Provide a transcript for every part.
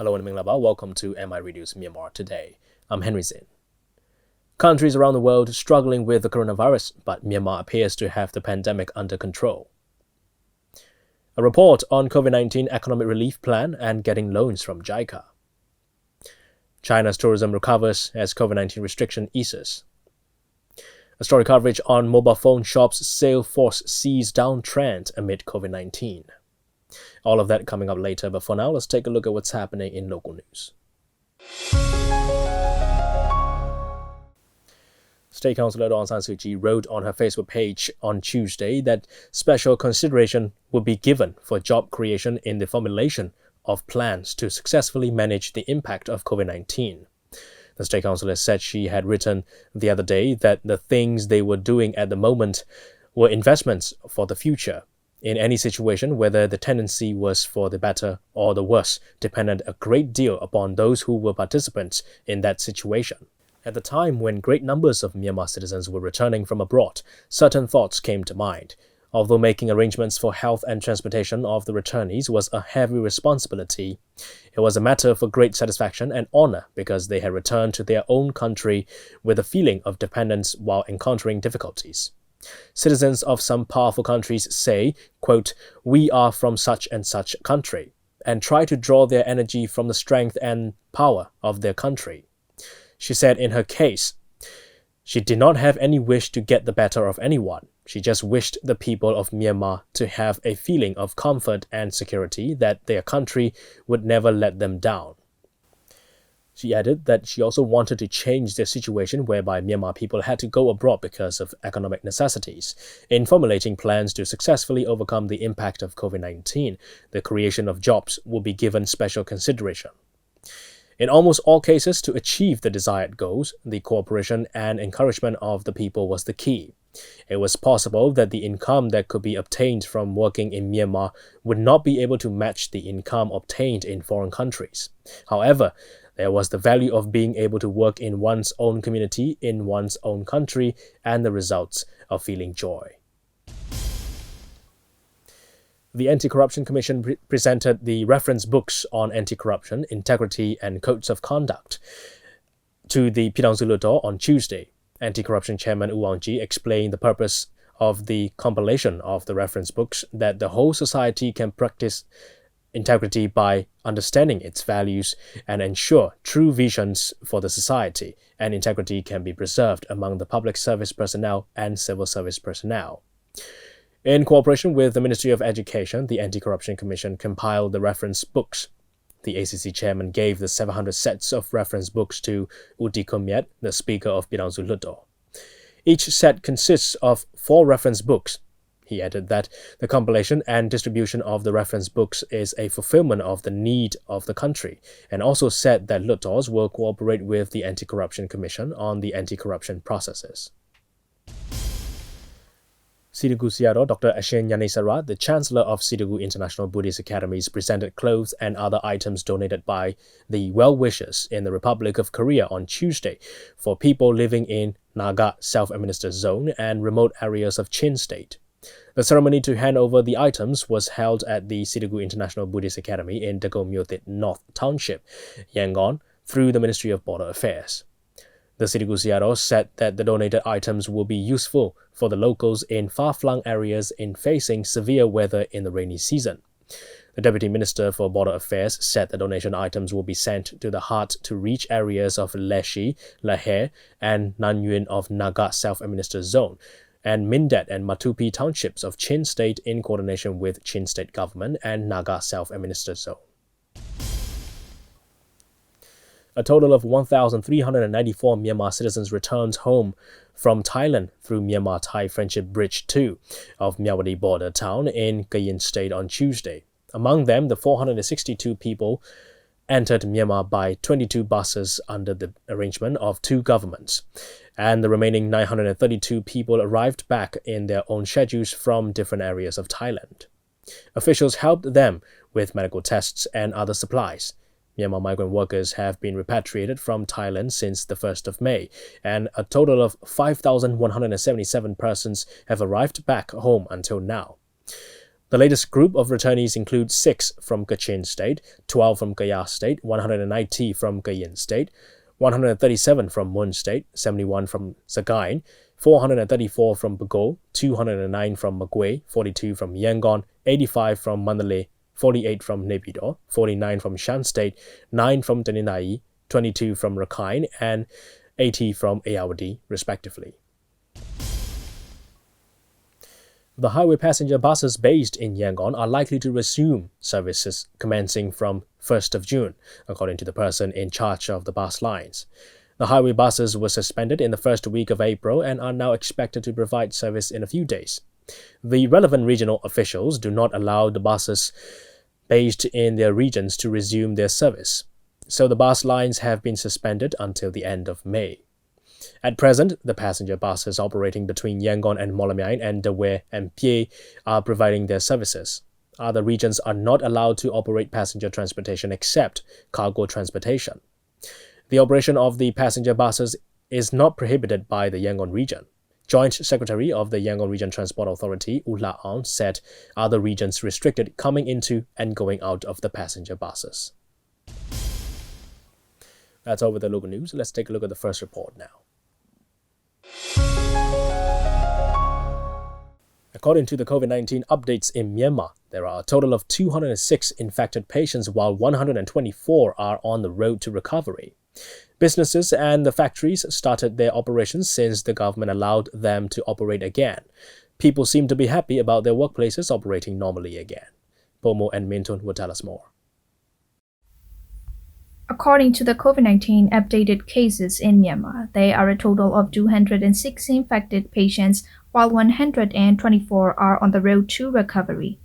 Hello and Minglaba, welcome to MI Radio's Myanmar Today. I'm Henry Zin. Countries around the world struggling with the coronavirus, but Myanmar appears to have the pandemic under control. A report on COVID-19 economic relief plan and getting loans from JICA. China's tourism recovers as COVID-19 restriction eases. A story coverage on mobile phone shops' sale force sees downtrend amid COVID-19. All of that coming up later, but for now, let's take a look at what's happening in local news. State Councillor Aung San Suu Kyi wrote on her Facebook page on Tuesday that special consideration would be given for job creation in the formulation of plans to successfully manage the impact of COVID-19. The State Councillor said she had written the other day that the things they were doing at the moment were investments for the future. In any situation, whether the tendency was for the better or the worse, depended a great deal upon those who were participants in that situation. At the time when great numbers of Myanmar citizens were returning from abroad, certain thoughts came to mind. Although making arrangements for health and transportation of the returnees was a heavy responsibility, it was a matter for great satisfaction and honor because they had returned to their own country with a feeling of dependence while encountering difficulties. Citizens of some powerful countries say, quote, "We are from such and such country," and try to draw their energy from the strength and power of their country. She said in her case, she did not have any wish to get the better of anyone. She just wished the people of Myanmar to have a feeling of comfort and security that their country would never let them down. She added that she also wanted to change the situation whereby Myanmar people had to go abroad because of economic necessities. In formulating plans to successfully overcome the impact of COVID-19, the creation of jobs will be given special consideration. In almost all cases, to achieve the desired goals, the cooperation and encouragement of the people was the key. It was possible that the income that could be obtained from working in Myanmar would not be able to match the income obtained in foreign countries. However, there was the value of being able to work in one's own community, in one's own country, and the results of feeling joy. The Anti-Corruption Commission presented the reference books on anti-corruption, integrity, and codes of conduct to the HLUTTAW on Tuesday. Anti-Corruption Chairman U Wang Ji explained the purpose of the compilation of the reference books, that the whole society can practice integrity by understanding its values and ensure true visions for the society, and integrity can be preserved among the public service personnel and civil service personnel. In cooperation with the Ministry of Education, the Anti-Corruption Commission compiled the reference books. The ACC chairman gave the 700 sets of reference books to Uti Kumiat, the Speaker of HLUTTAW. Each set consists of 4 reference books. He added that the compilation and distribution of the reference books is a fulfillment of the need of the country, and also said that LUTTAWs will cooperate with the Anti-Corruption Commission on the anti-corruption processes. Sidigu Siaro Dr. Ashin Yanisara, the Chancellor of Sidigu International Buddhist Academies, presented clothes and other items donated by the well-wishers in the Republic of Korea on Tuesday for people living in Naga Self-Administered Zone and remote areas of Chin State. The ceremony to hand over the items was held at the Sidigu International Buddhist Academy in Dagomyotit North Township, Yangon, through the Ministry of Border Affairs. The Sidigu Siaro said that the donated items will be useful for the locals in far-flung areas in facing severe weather in the rainy season. The Deputy Minister for Border Affairs said the donation items will be sent to the hard-to-reach areas of Leshi, Lahe, and Nanyuan of Naga Self-Administered Zone, and Mindat and Matupi townships of Chin State in coordination with Chin State Government and Naga Self-Administered Zone. A total of 1,394 Myanmar citizens returned home from Thailand through Myanmar-Thai Friendship Bridge 2 of Myawaddy border town in Kayin State on Tuesday. Among them, the 462 people entered Myanmar by 22 buses under the arrangement of 2 governments, and the remaining 932 people arrived back in their own schedules from different areas of Thailand. Officials helped them with medical tests and other supplies. Myanmar migrant workers have been repatriated from Thailand since the 1st of May, and a total of 5,177 persons have arrived back home until now. The latest group of returnees includes 6 from Kachin State, 12 from Gaya State, 190 from Kayin State, 137 from Mun State, 71 from Sagaing, 434 from Bago, 209 from Magwe, 42 from Yangon, 85 from Mandalay, 48 from Naypyidaw, 49 from Shan State, 9 from Tendai, 22 from Rakhine, and 80 from Ayeyarwady, respectively. The highway passenger buses based in Yangon are likely to resume services commencing from 1st of June, according to the person in charge of the bus lines. The highway buses were suspended in the first week of April and are now expected to provide service in a few days. The relevant regional officials do not allow the buses based in their regions to resume their service, so the bus lines have been suspended until the end of May. At present, the passenger buses operating between Yangon and Molamyain and Dawe and Pye are providing their services. Other regions are not allowed to operate passenger transportation except cargo transportation. The operation of the passenger buses is not prohibited by the Yangon region. Joint Secretary of the Yangon Region Transport Authority, HLUTTAW, said other regions restricted coming into and going out of the passenger buses. That's all with the local news. Let's take a look at the first report now. According to the COVID-19 updates in Myanmar, there are a total of 206 infected patients while 124 are on the road to recovery. Businesses and the factories started their operations since the government allowed them to operate again. People seem to be happy about their workplaces operating normally again. Pomo and Mintun will tell us more. According to the COVID-19 updated cases in Myanmar, there are a total of 206 infected patients, while 124 are on the road to recovery.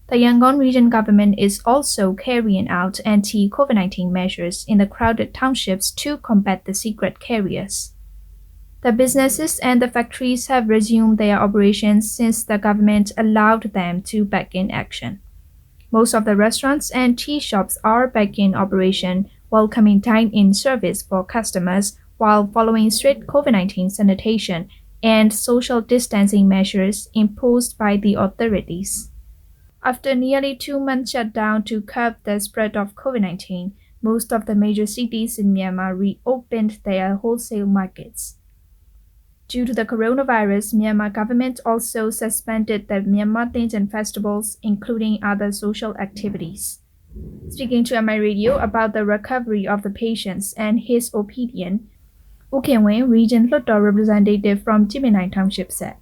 The Yangon region government is also carrying out anti-COVID-19 measures in the crowded townships to combat the secret carriers. The businesses and the factories have resumed their operations since the government allowed them to back in action. Most of the restaurants and tea shops are back in operation, welcoming dine-in service for customers while following strict COVID-19 sanitation and social distancing measures imposed by the authorities. After nearly 2 months shutdown to curb the spread of COVID-19, most of the major cities in Myanmar reopened their wholesale markets. Due to the coronavirus, Myanmar government also suspended the Myanmar Things and festivals, including other social activities. Speaking to MI Radio about the recovery of the patients and his opinion, Ukhenwen, Region HLUTTAW representative from Jiminai Township said,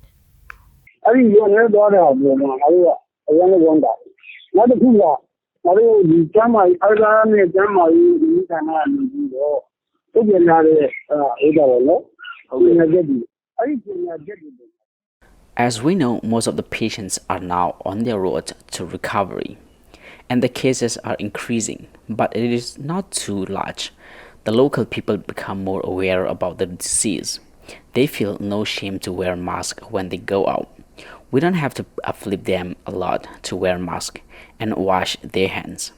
As we know, most of the patients are now on their road to recovery, and the cases are increasing, but it is not too large. The local people become more aware about the disease. They feel no shame to wear masks when they go out. We don't have to uplift them a lot to wear masks and wash their hands.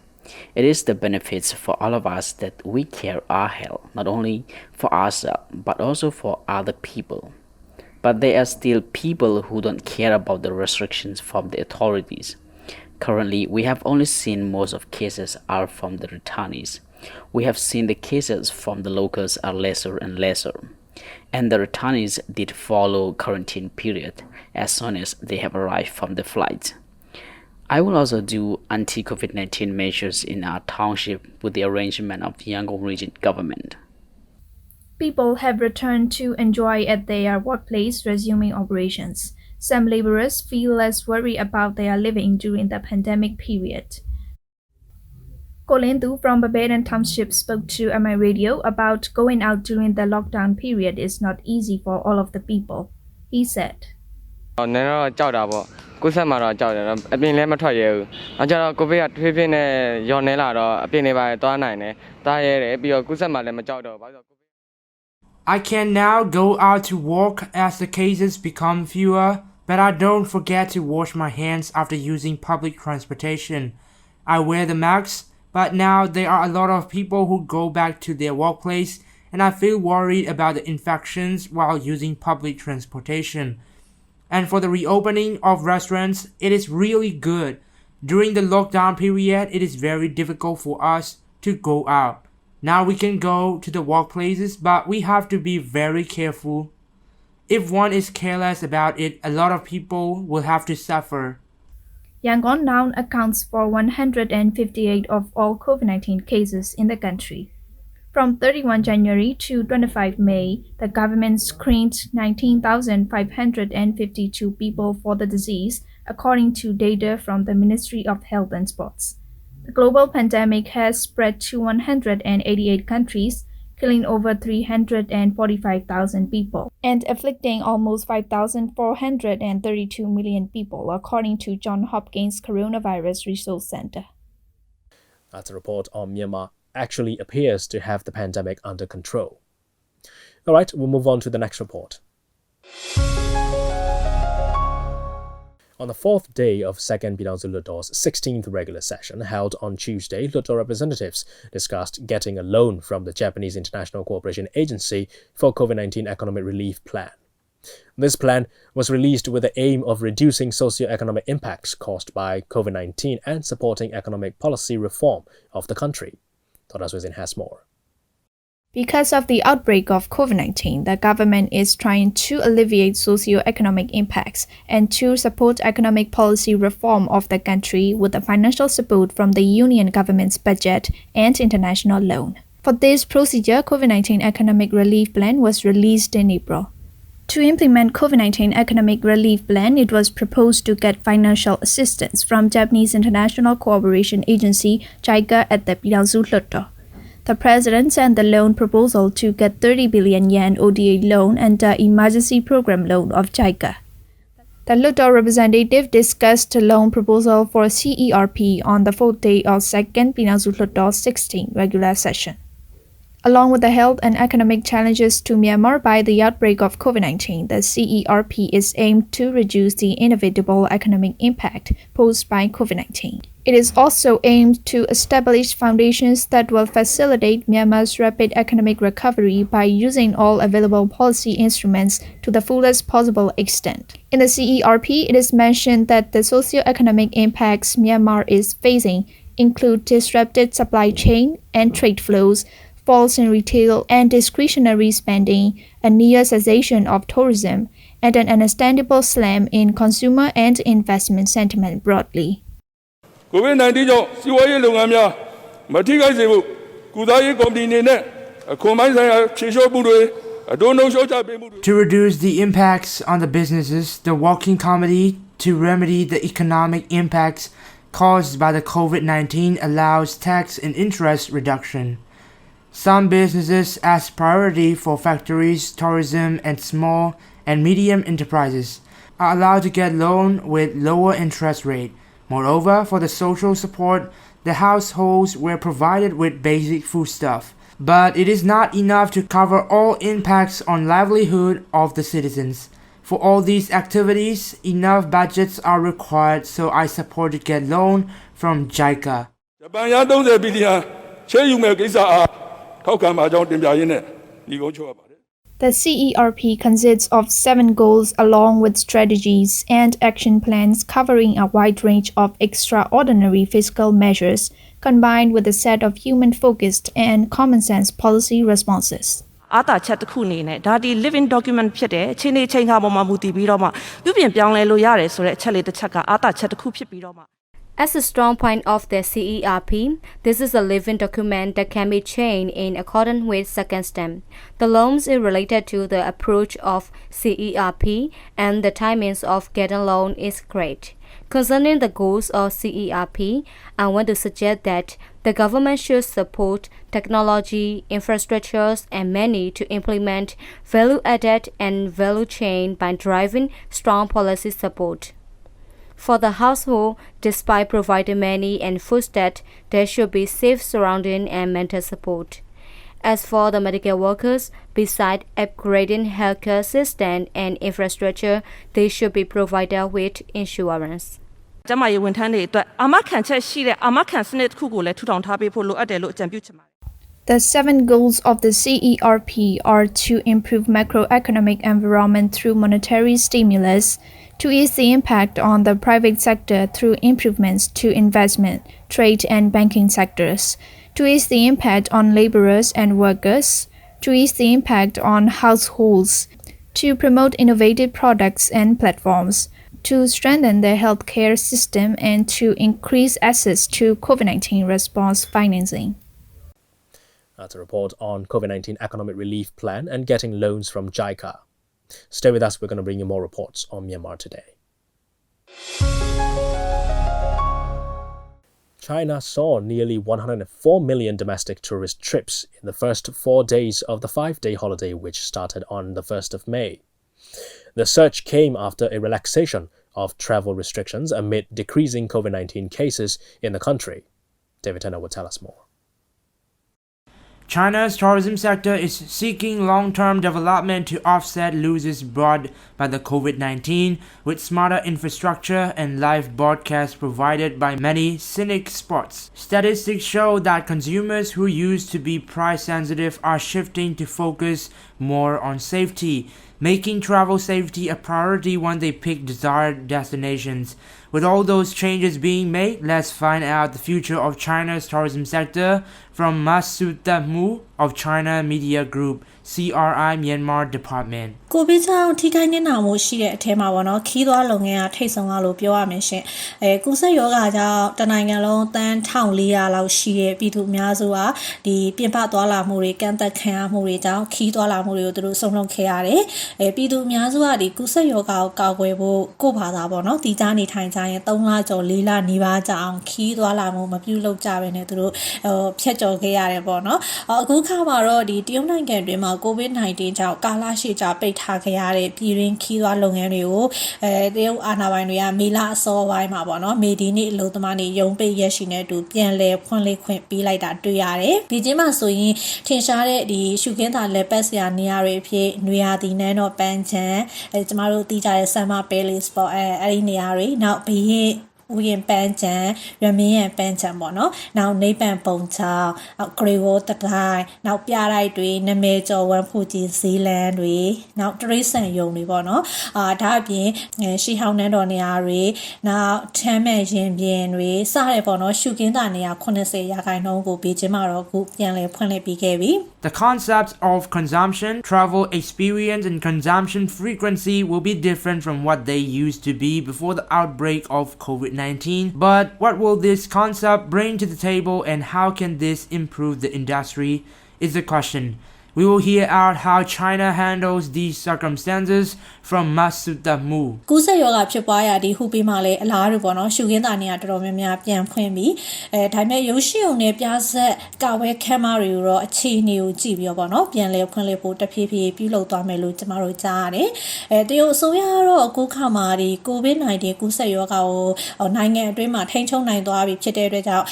It is the benefits for all of us that we care our health, not only for ourselves, but also for other people. But there are still people who don't care about the restrictions from the authorities. Currently, we have only seen most of cases are from the returnees. We have seen the cases from the locals are lesser and lesser. And the returnees did follow quarantine period as soon as they have arrived from the flight. I will also do anti-COVID-19 measures in our township with the arrangement of the Yangon region government. People have returned to enjoy at their workplace, resuming operations. Some laborers feel less worried about their living during the pandemic period. Kolendu from Babadan Township spoke to MI Radio about going out during the lockdown period is not easy for all of the people. He said, I can now go out to work as the cases become fewer, but I don't forget to wash my hands after using public transportation. I wear the mask, but now there are a lot of people who go back to their workplace, and I feel worried about the infections while using public transportation. And for the reopening of restaurants, it is really good. During the lockdown period, it is very difficult for us to go out. Now we can go to the workplaces, but we have to be very careful. If one is careless about it, a lot of people will have to suffer. Yangon now accounts for 158 of all COVID-19 cases in the country. From 31 January to 25 May, the government screened 19,552 people for the disease, according to data from the Ministry of Health and Sports. The global pandemic has spread to 188 countries, killing over 345,000 people, and afflicting almost 5,432 million people, according to Johns Hopkins Coronavirus Resource Center. That's a report on Myanmar actually appears to have the pandemic under control. All right, we'll move on to the next report. On the fourth day of Second HLUTTAW's 16th regular session held on Tuesday, HLUTTAW representatives discussed getting a loan from the Japanese International Cooperation Agency for COVID-19 economic relief plan. This plan was released with the aim of reducing socio-economic impacts caused by COVID-19 and supporting economic policy reform of the country. Thomas Wizin has more. Because of the outbreak of COVID-19, the government is trying to alleviate socio-economic impacts and to support economic policy reform of the country with the financial support from the union government's budget and international loan. For this procedure, COVID-19 economic relief plan was released in April. To implement COVID-19 economic relief plan, it was proposed to get financial assistance from Japanese International Cooperation Agency JICA at the HLUTTAW. The president sent the loan proposal to get 30 billion yen ODA loan and the emergency program loan of JICA. The HLUTTAW representative discussed the loan proposal for CERP on the fourth day of Second HLUTTAW's 16th regular session. Along with the health and economic challenges to Myanmar by the outbreak of COVID-19, the CERP is aimed to reduce the inevitable economic impact posed by COVID-19. It is also aimed to establish foundations that will facilitate Myanmar's rapid economic recovery by using all available policy instruments to the fullest possible extent. In the CERP, it is mentioned that the socio-economic impacts Myanmar is facing include disrupted supply chain and trade flows, falls in retail and discretionary spending, a near cessation of tourism, and an understandable slam in consumer and investment sentiment broadly. COVID-19 ကြောင့်စီးပွားရေးလုပ်ငန်းများမထိခိုက်စေဖို့ကုသရေးကော်မတီအနေနဲ့အခွန်ပိုင်းဆိုင်ရာဖြေလျှော့မှုတွေအတိုးနှုန်းလျှော့ချပေးမှုတွေ To reduce the impacts on the businesses, the Working Committee to remedy the economic impacts caused by the COVID-19 allows tax and interest reduction. Some businesses as priority for factories, tourism, and small and medium enterprises are allowed to get loan with lower interest rate. Moreover, for the social support, the households were provided with basic foodstuff. But it is not enough to cover all impacts on livelihood of the citizens. For all these activities, enough budgets are required, so I support to get loan from JICA. ဂျပန်ရ30ဘီလီယံချေးယူမဲ့ကိစ္စအားထောက်ခံပါကြောင်းတင်ပြရင်းနဲ့ညီကုန်းချုပ်ရပါတယ် The CERP consists of 7 goals along with strategies and action plans covering a wide range of extraordinary fiscal measures combined with a set of human-focused and common-sense policy responses. အာသာချက်တစ်ခုအနေနဲ့ဒါဒီ living document ဖြစ်တဲ့အခြေအနေချိန်ခါပေါ်မှာမူတည်ပြီးတော့မှပြုပြင်ပြောင်းလဲလို့ရတယ်ဆိုတဲ့အချက်လေးတစ်ချက်ကအာသာချက်တစ်ခုဖြစ်ပြီးတော့မှ As a strong point of the CERP, this is a living document that can be changed in accordance with second stem. The loans is related to the approach of CERP and the timings of getting loan is great. Concerning the goals of CERP, I want to suggest that the government should support technology, infrastructures, and money to implement value-added and value chain by driving strong policy support. For the household, despite providing money and foodstuff, there should be safe surrounding and mental support. As for the medical workers, besides upgrading healthcare system and infrastructure, they should be provided with insurance. ကျမရေးဝန်ထမ်းတွေအတွက်အာမခံချက်ရှိတဲ့အာမခံစနစ်တစ်ခုကိုလည်းထူထောင်ထားပေးဖို့လိုအပ်တယ်လို့အကြံပြုချင်ပါတယ် The 7 goals of the CERP are to improve macroeconomic environment through monetary stimulus, to ease the impact on the private sector through improvements to investment, trade and banking sectors, to ease the impact on laborers and workers, to ease the impact on households, to promote innovative products and platforms, to strengthen the healthcare system and to increase access to COVID-19 response financing. That's a report on COVID-19 economic relief plan and getting loans from JICA. Stay with us, we're going to bring you more reports on Myanmar Today. China saw nearly 104 million domestic tourist trips in the first 4 days of the 5-day holiday, which started on the 1st of May. The surge came after a relaxation of travel restrictions amid decreasing COVID-19 cases in the country. David Tanner will tell us more. China's tourism sector is seeking long-term development to offset losses brought by the COVID-19 with smarter infrastructure and live broadcasts provided by many scenic spots. Statistics show that consumers who used to be price-sensitive are shifting to focus more on safety, making travel safety a priority when they pick desired destinations. With all those changes being made, let's find out the future of China's tourism sector from HLUTTAW of China Media Group, CRI Myanmar Department. ကိုဗစ်ကြောင့်ထိခိုက်နစ်နာမှုရှိတဲ့အထဲမှာပေါ့နော်ခီးသွွားလုပ်ငန်းကထိတ်ဆုံးကလို့ပြောရမယ်ရှင်ကူးစက်ရောဂါကြောင့်တနိုင်ငံလုံးတန်း1400လောက်ရှိတဲ့ပြည်သူအများစုကဒီပြင်ပသွားလာမှုတွေကန့်သက်ခံရမှုတွေကြောင့်ခီးသွွားလာမှုတွေကိုသူတို့ဆုံးလုံးခဲ့ရတယ်ပြည်သူအများစုကဒီကူးစက်ရောဂါကိုကာကွယ်ဖို့ကိုယ့်ဘာသာပေါ့နော်ဒီကြားနေထိုင်ကြရင်3လကျော်4လနီးပါးကြာအောင်ခီးသွွားလာမှုမပြုလုပ်ကြဘဲနဲ့သူတို့ဖြတ်ကျော်ခဲ့ရတယ်ပေါ့နော်အခုခါမှာတော့ဒီတရုတ်နိုင်ငံတွင်းမှာကိုဗစ်-19 ကြောင့်ကာလရှည်ကြာပိတ်ထားခဲ့ရတဲ့ပြည်တွင်းခီးသွွားလုပ်ငန်းတွေကိုတရုတ်အာဏာပိုင်တွေကမေလအစောပိုင်းမှာပေါ့နော်မေဒီနေ့အလို့သမားနေရုံးပိတ်ရက်ရှိနေတူပြန်လဲဖွင့်လှစ်ခွင့်ပေးလိုက်တာတွေ့ရတယ်။ဒီကျင်းမှာဆိုရင်ထင်ရှားတဲ့ဒီရှုခင်းသာလက်ပတ်စရာနေရာတွေအဖြစ်နွေရာသီနန်းတော်ပန်းချံကျမတို့တီးကြတဲ့ Summer Palace ပေါ့အဲ့ဒီနေရာတွေနောက်ဘရင် ဥယျာဉ်ပန်းချံရမင်းရံပန်းချံပေါ့နော်နောက်နေပန်ပုံချောင်းနောက်ဂရေဝတတိုင်းနောက်ပြတိုက်တွေနမဲကျော်ဝမ်းဖူကြီးဇီလန်တွေနောက်တရိတ်ဆန်ယုံတွေပေါ့နော်ဒါအပြင်ရှီဟောင်းနန်းတော်နေရာတွေနောက်ထမ်းမဲ့ရင်ပြင်တွေစတဲ့ပေါ့နော်ရှုခင်းတာနေရာ80%ကိုဘေကျင်းမှာတော့ခုပြန်လဲဖွင့်လှစ်ပြီးခဲ့ပြီ The concepts of consumption, travel experience, and consumption frequency will be different from what they used to be before the outbreak of COVID-19. But what will this concept bring to the table and how can this improve the industry is the question. We will hear out how China handles these circumstances from HLUTTAW. ကူးစက်ရောဂါဖြစ်ပွားရတဲ့ဟူပြီးမှလည်းအလားတူပေါ့နော်ရှုခင်းတာနေရာတော်တော်များများပြန်ဖွင့်ပြီးဒါပေမဲ့ရုပ်ရှင်ုံနဲ့ပြဆက်ကာဝဲခမ်းမတွေကိုတော့အခြေအနေကိုကြည့်ပြီးတော့ပေါ့နော်ပြန်လဲဖွင့်လှစ်ဖို့တဖြည်းဖြည်းပြုလုပ်သွားမယ်လို့ကျမတို့ကြားရတယ်တရုတ်အစိုးရကတော့အခုခါမှာဒီ COVID-19 ကူးစက်ရောဂါကိုနိုင်ငံအတွင်းမှာထိန်းချုပ်နိုင်သွားပြီဖြစ်တဲ့အတွက်ကြောင့်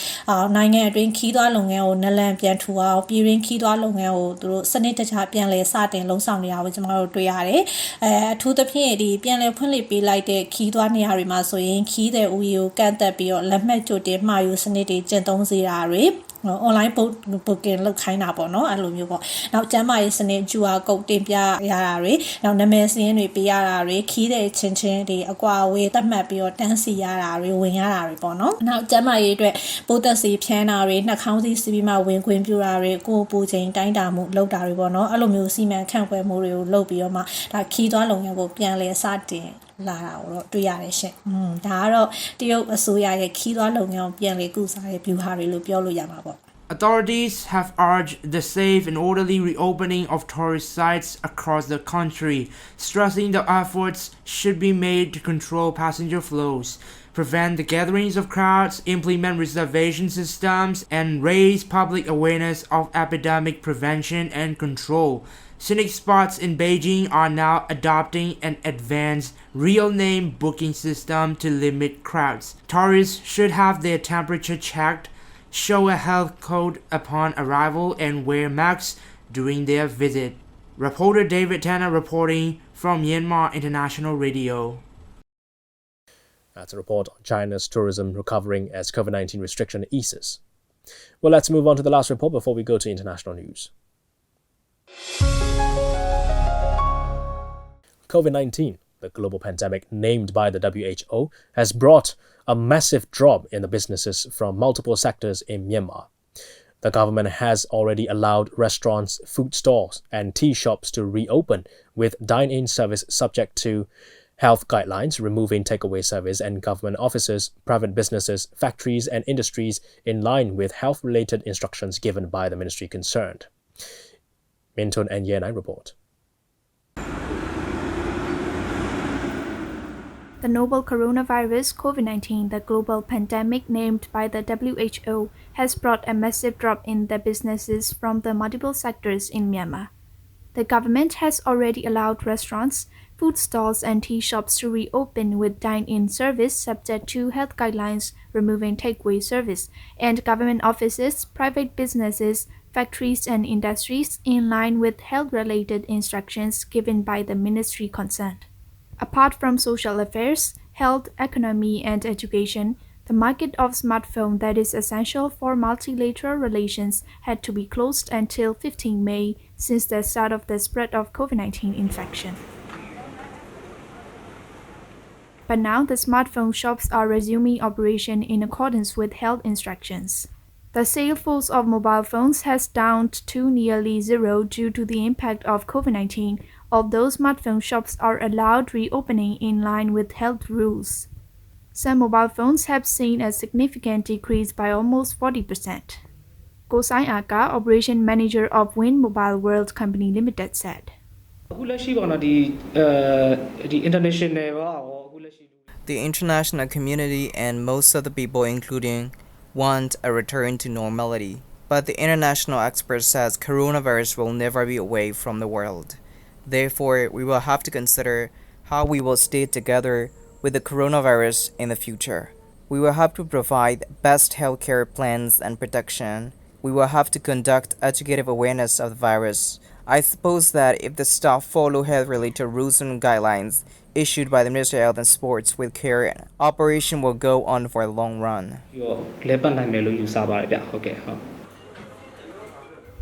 နိုင်ငံအတွင်းခီးသွွားလုပ်ငန်းကိုနလန်ပြန်ထူအောင်ပြည်ရင်းခီးသွွားလုပ်ငန်းကိုသူတို့စနစ်တကျပြန်လဲစတင်လုံးဆောင်နေတာကိုကျမတို့တွေ့ရတယ်အထူးသဖြင့်ဒီပြန်လဲဖွင့်လှစ်ပေးလိုက်တဲ့ခီးသွွားနေရာတွေမှာဆိုရင်ခီးတဲ့ဦးရီကိုကန့်သက်ပြီးတော့လက်မှတ်ကြိုတင်မှာယူစနစ်တွေကျင့်သုံးစေတာတွေ online booking လုပ်ခိုင်းတာပေါ့နော်အဲ့လိုမျိုးပေါ့နောက်ကျမ်းမာရေးစနစ် QR code တင်ပြရတာတွေနောက်နာမည်စင်းတွေပေးရတာတွေခီးတဲ့ချင်းချင်းတွေအကွာအဝေးသတ်မှတ်ပြီးတော့တန်းစီရတာတွေဝင်ရတာတွေပေါ့နော်နောက်ကျမ်းမာရေးအတွက်ပိုးသက်စီဖြန်းတာတွေနှာခေါင်းစည်းစီးပြီးမှဝင်ခွင့်ပြုတာတွေကိုပူချိန်တိုင်းတာမှုလုပ်တာတွေပေါ့နော်အဲ့လိုမျိုးစီမံခန့်ခွဲမှုတွေကိုလုပ်ပြီးတော့မှဒါခီးသွွားလုပ်ငန်းကိုပြန်လဲစတင်လာတာကိုတော့တွေ့ရတယ်ရှင်ဒါကတော့တရုတ်အစိုးရရဲ့ခီးသွွားလုပ်ငန်းကိုပြန်လည်ကုစားတဲ့ view ဟာတွေလို့ပြောလို့ရမှာပေါ့ Authorities have urged the safe and orderly reopening of tourist sites across the country, stressing the efforts should be made to control passenger flows, prevent the gatherings of crowds, implement reservation systems, and raise public awareness of epidemic prevention and control. Scenic spots in Beijing are now adopting an advanced real-name booking system to limit crowds. Tourists should have their temperature checked, show a health code upon arrival, and wear masks during their visit. Reporter David Tanner reporting from Myanmar International Radio. That's a report on China's tourism recovering as COVID-19 restriction eases. Well, let's move on to the last report before we go to international news. COVID-19, the global pandemic named by the WHO, has brought a massive drop in the businesses from multiple sectors in Myanmar. The government has already allowed restaurants, food stalls, and tea shops to reopen with dine-in service subject to health guidelines, removing takeaway service, and government offices, private businesses, factories, and industries in line with health-related instructions given by the ministry concerned. Minton and Yenai report. The novel coronavirus COVID-19, the global pandemic named by the WHO, has brought a massive drop in the businesses from the multiple sectors in Myanmar. The government has already allowed restaurants, food stalls, and tea shops to reopen with dine-in service subject to health guidelines, removing takeaway service, and government offices, private businesses, factories, and industries in line with health-related instructions given by the ministry concerned. Apart from social affairs, health, economy, and education, the market of smartphone that is essential for multilateral relations had to be closed until 15 May since the start of the spread of COVID-19 infection. But now the smartphone shops are resuming operation in accordance with health instructions. The sales force of mobile phones has downed to nearly zero due to the impact of COVID-19, although smartphone shops are allowed reopening in line with health rules. Some mobile phones have seen a significant decrease by almost 40%. Kosai Aka, operation manager of Wind Mobile World Company Limited, said. The international community and most of the people, including, want a return to normality. But the international expert says coronavirus will never be away from the world. Therefore, we will have to consider how we will stay together with the coronavirus in the future. We will have to provide best healthcare plans and protection. We will have to conduct educative awareness of the virus. I suppose that if the staff follow health-related rules and guidelines issued by the Ministry of Health and Sports with care, operation will go on for a long run.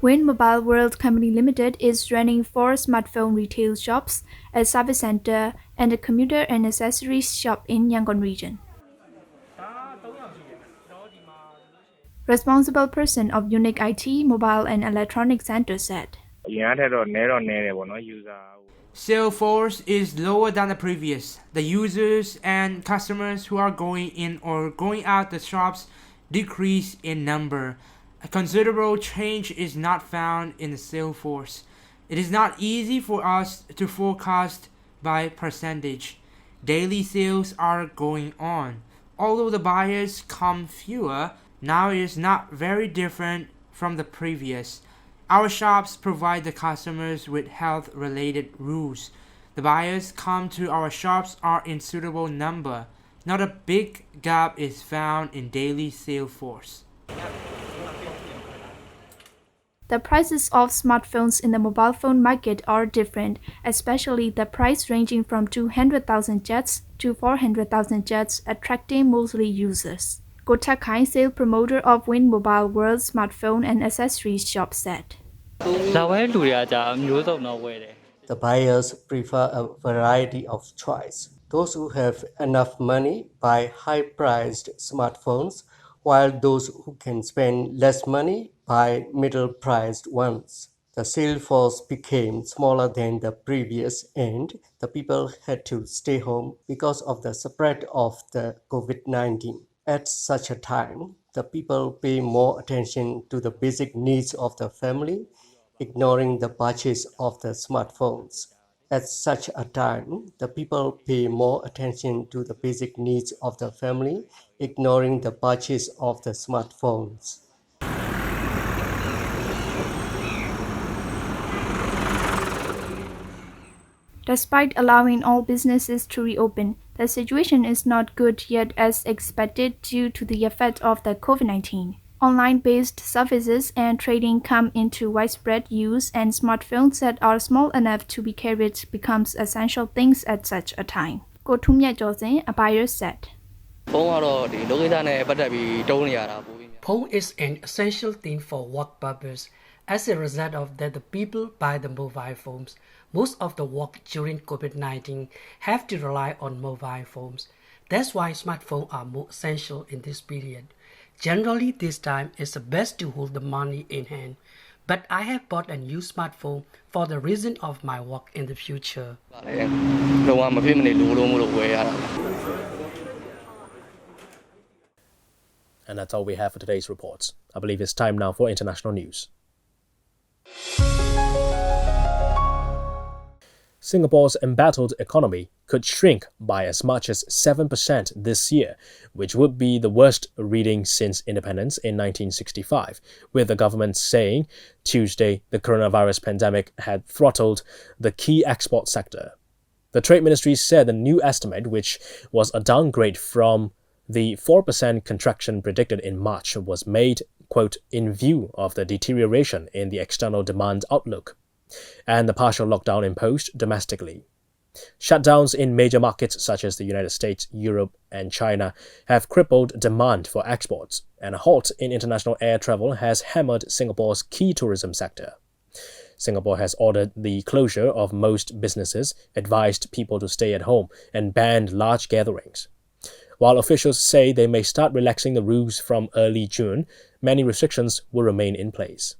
Wind Mobile World Company Limited is running 4 smartphone retail shops, a service center, and a computer and accessories shop in Yangon region. Responsible person of Unique IT, Mobile and Electronic Center said. Sales force is lower than the previous. The users and customers who are going in or going out the shops decrease in number. A considerable change is not found in the sales force. It is not easy for us to forecast by percentage. Daily sales are going on. Although the buyers come fewer, now it is not very different from the previous. Our shops provide the customers with health-related rules. The buyers come to our shops are in suitable number. Not a big gap is found in daily sales force. The prices of smartphones in the mobile phone market are different, especially the price ranging from 200,000 jets to 400,000 jets, attracting mostly users. Go Takai, sales promoter of Wind Mobile World Smartphone and Accessories Shop, said. The buyers prefer a variety of choice. Those who have enough money buy high-priced smartphones, while those who can spend less money buy middle-priced ones. The sales force became smaller than the previous and the people had to stay home because of the spread of the COVID-19. At such a time, the people pay more attention to the basic needs of the family, ignoring the purchase of the smartphones. At such a time, the people pay more attention to the basic needs of the family, ignoring the purchase of the smartphones. Despite allowing all businesses to reopen, the situation is not good yet as expected due to the effect of the COVID-19. Online-based services and trading come into widespread use, and smartphones that are small enough to be carried becomes essential things at such a time. Ko Tumya Josen, a buyer, said. Phone is an essential thing for what purpose? As a result of that, the people buy the mobile phones. Most of the work during COVID-19 have to rely on mobile phones. That's why smartphones are more essential in this period. Generally, this time is the best to hold the money in hand. But I have bought a new smartphone for the reason of my work in the future. And that's all we have for today's reports. I believe it's time now for international news. Singapore's embattled economy could shrink by as much as 7% this year, which would be the worst reading since independence in 1965, with the government saying Tuesday the coronavirus pandemic had throttled the key export sector. The Trade Ministry said the new estimate, which was a downgrade from the 4% contraction predicted in March, was made, quote, in view of the deterioration in the external demand outlook and the partial lockdown imposed domestically. Shutdowns in major markets such as the United States, Europe, and China have crippled demand for exports, and a halt in international air travel has hammered Singapore's key tourism sector. Singapore has ordered the closure of most businesses, advised people to stay at home, and banned large gatherings. While officials say they may start relaxing the rules from early June, many restrictions will remain in place.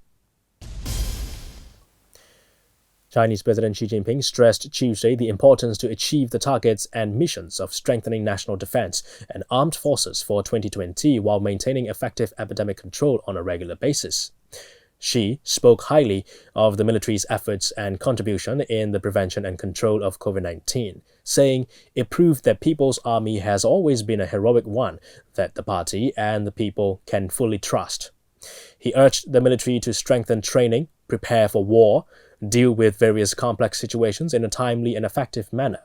Chinese President Xi Jinping stressed Tuesday the importance to achieve the targets and missions of strengthening national defense and armed forces for 2020 while maintaining effective epidemic control on a regular basis. Xi spoke highly of the military's efforts and contribution in the prevention and control of COVID-19, saying it proved that People's Army has always been a heroic one that the party and the people can fully trust. He urged the military to strengthen training, prepare for war, deal with various complex situations in a timely and effective manner,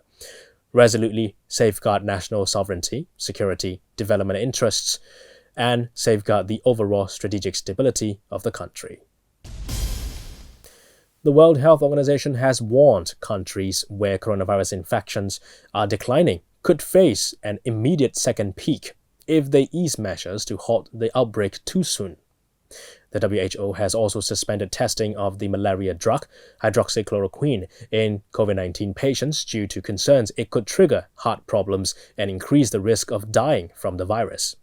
resolutely safeguard national sovereignty, security, development interests, and safeguard the overall strategic stability of the country. The World Health Organization has warned countries where coronavirus infections are declining could face an immediate second peak if they ease measures to halt the outbreak too soon. The WHO has also suspended testing of the malaria drug, hydroxychloroquine, in COVID-19 patients due to concerns it could trigger heart problems and increase the risk of dying from the virus.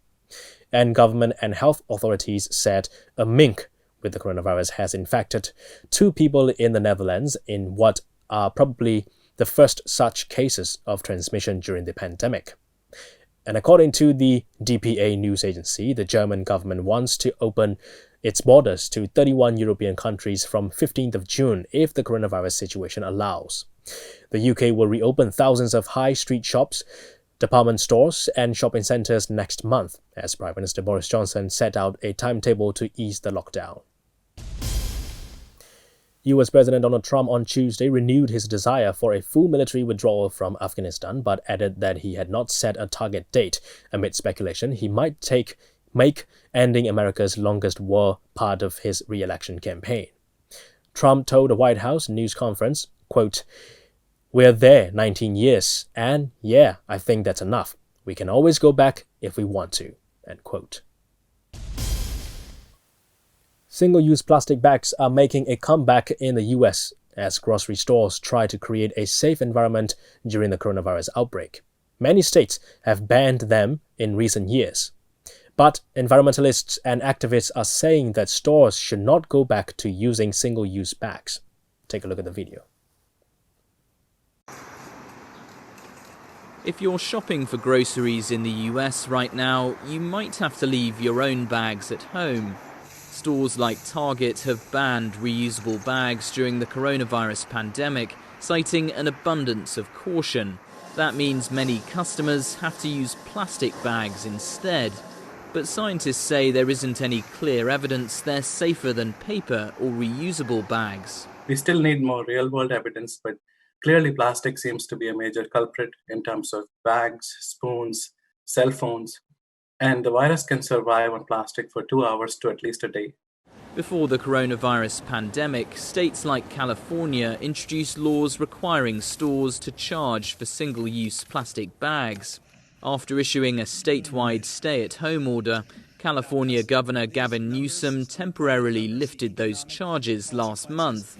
And government and health authorities said a mink with the coronavirus has infected 2 people in the Netherlands in what are probably the first such cases of transmission during the pandemic. And according to the DPA news agency, the German government wants to open its borders to 31 European countries from 15th of June if the coronavirus situation allows. The UK will reopen thousands of high street shops, department stores and shopping centres next month, as Prime Minister Boris Johnson set out a timetable to ease the lockdown. US President Donald Trump on Tuesday renewed his desire for a full military withdrawal from Afghanistan, but added that he had not set a target date amid speculation he might make ending America's longest war part of his re-election campaign. Trump told the White House news conference, quote, "We're there 19 years, and yeah, I think that's enough. We can always go back if we want to," end quote. Single-use plastic bags are making a comeback in the US as grocery stores try to create a safe environment during the coronavirus outbreak. Many states have banned them in recent years. But environmentalists and activists are saying that stores should not go back to using single-use bags. Take a look at the video. If you're shopping for groceries in the US right now, you might have to leave your own bags at home. Stores like Target have banned reusable bags during the coronavirus pandemic, citing an abundance of caution. That means many customers have to use plastic bags instead. But scientists say there isn't any clear evidence they're safer than paper or reusable bags. We still need more real-world evidence, but clearly plastic seems to be a major culprit in terms of bags, spoons, cell phones, and the virus can survive on plastic for 2 hours to at least a day. Before the coronavirus pandemic, states like California introduced laws requiring stores to charge for single-use plastic bags. After issuing a statewide stay-at-home order, California Governor Gavin Newsom temporarily lifted those charges last month.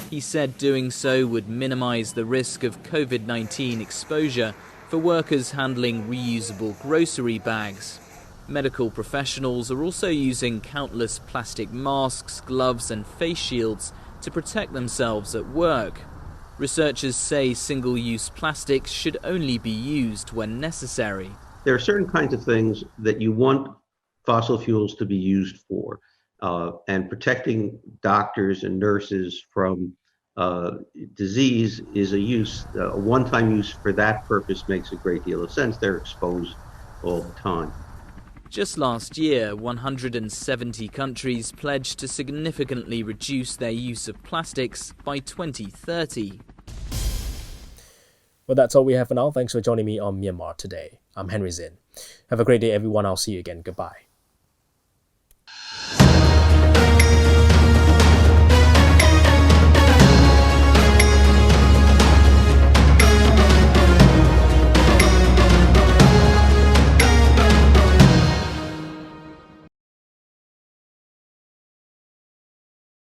He said doing so would minimize the risk of COVID-19 exposure for workers handling reusable grocery bags. Medical professionals are also using countless plastic masks, gloves and face shields to protect themselves at work. Researchers say single-use plastics should only be used when necessary. There are certain kinds of things that you want fossil fuels to be used for, and protecting doctors and nurses from disease is a one-time use for that purpose makes a great deal of sense. They're exposed all the time. Just last year, 170 countries pledged to significantly reduce their use of plastics by 2030. Well, that's all we have for now. Thanks for joining me on Myanmar Today. I'm Henry Zin. Have a great day, everyone. I'll see you again. Goodbye.